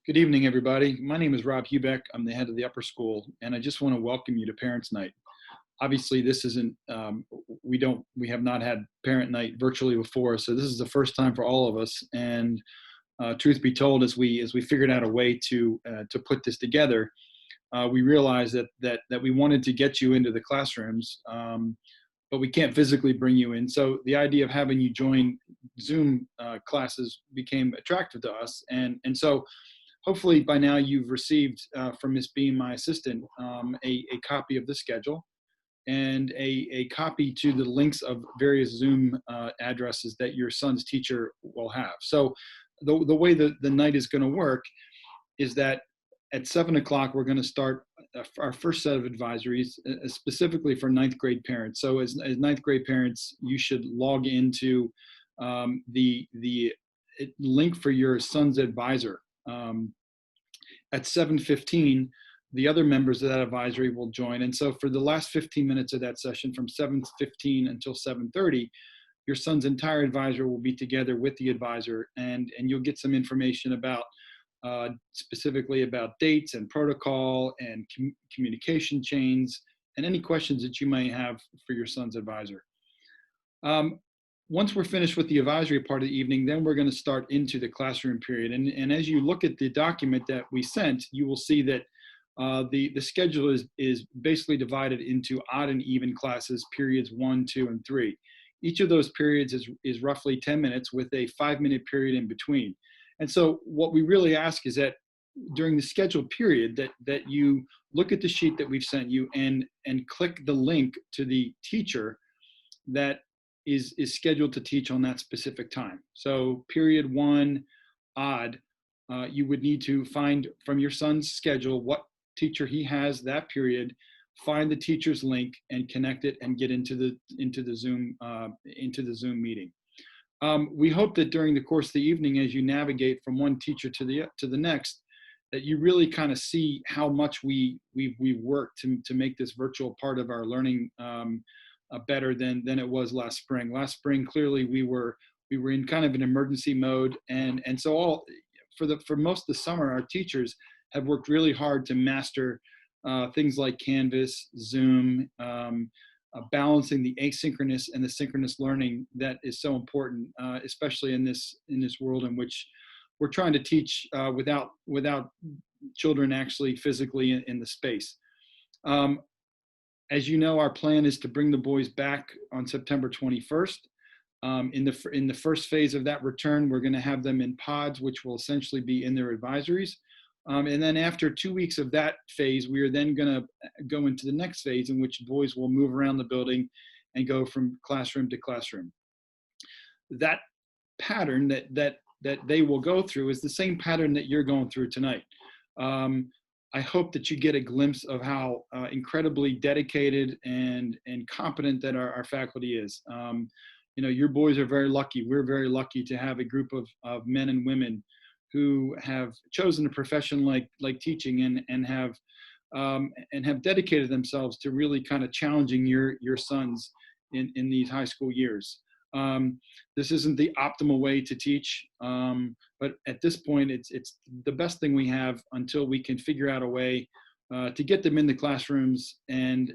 Good evening, everybody. My name is Rob Hubeck. I'm the head of the upper school, and I just want to welcome you to Parents Night. Obviously, this isn't, we have not had Parent Night virtually before, so this is the first time for all of us. And truth be told, as we figured out a way to put this together, we realized that we wanted to get you into the classrooms, but we can't physically bring you in. So the idea of having you join Zoom classes became attractive to us, and so hopefully by now you've received from Ms. Beam, my assistant, a copy of the schedule and a copy to the links of various Zoom addresses that your son's teacher will have. So the way the night is going to work is that at 7 o'clock, we're going to start our first set of advisories specifically for ninth grade parents. So as ninth grade parents, you should log into the link for your son's advisor. At 7:15, the other members of that advisory will join. And so for the last 15 minutes of that session, from 7:15 until 7:30, your son's entire advisor will be together with the advisor, and you'll get some information about specifically about dates and protocol and communication chains and any questions that you may have for your son's advisor. Once we're finished with the advisory part of the evening, then we're going to start into the classroom period. And as you look at the document that we sent, you will see that the schedule is basically divided into odd and even classes, periods 1, 2, and 3. Each of those periods is roughly 10 minutes with a 5-minute period in between. And so what we really ask is that during the scheduled period that you look at the sheet that we've sent you and click the link to the teacher that is scheduled to teach on that specific time. So period 1, odd, you would need to find from your son's schedule what teacher he has that period, find the teacher's link and connect it and get into the Zoom meeting. We hope that during the course of the evening, as you navigate from one teacher to the next, that you really kind of see how much we've worked to make this virtual part of our learning better than it was last spring. Last spring, clearly we were in kind of an emergency mode, and so for most of the summer, our teachers have worked really hard to master things like Canvas, Zoom, balancing the asynchronous and the synchronous learning that is so important, especially in this world in which we're trying to teach without children actually physically in the space. As you know, our plan is to bring the boys back on September 21st. In the first phase of that return, we're going to have them in pods, which will essentially be in their advisories. And then after 2 weeks of that phase, we are then going to go into the next phase in which boys will move around the building and go from classroom to classroom. That pattern that they will go through is the same pattern that you're going through tonight. I hope that you get a glimpse of how incredibly dedicated and competent that our faculty is. Your boys are very lucky. We're very lucky to have a group of men and women who have chosen a profession like teaching and have dedicated themselves to really kind of challenging your sons in these high school years. This isn't the optimal way to teach, but at this point, it's the best thing we have until we can figure out a way to get them in the classrooms and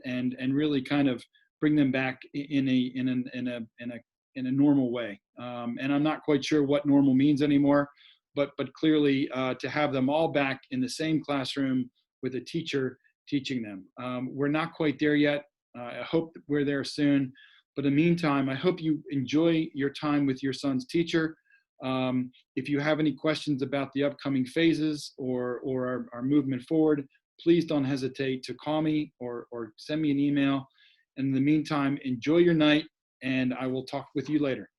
really kind of bring them back in a normal way. And I'm not quite sure what normal means anymore, but clearly to have them all back in the same classroom with a teacher teaching them. We're not quite there yet. I hope that we're there soon. But in the meantime, I hope you enjoy your time with your son's teacher. If you have any questions about the upcoming phases or our movement forward, please don't hesitate to call me or send me an email. And in the meantime, enjoy your night, and I will talk with you later.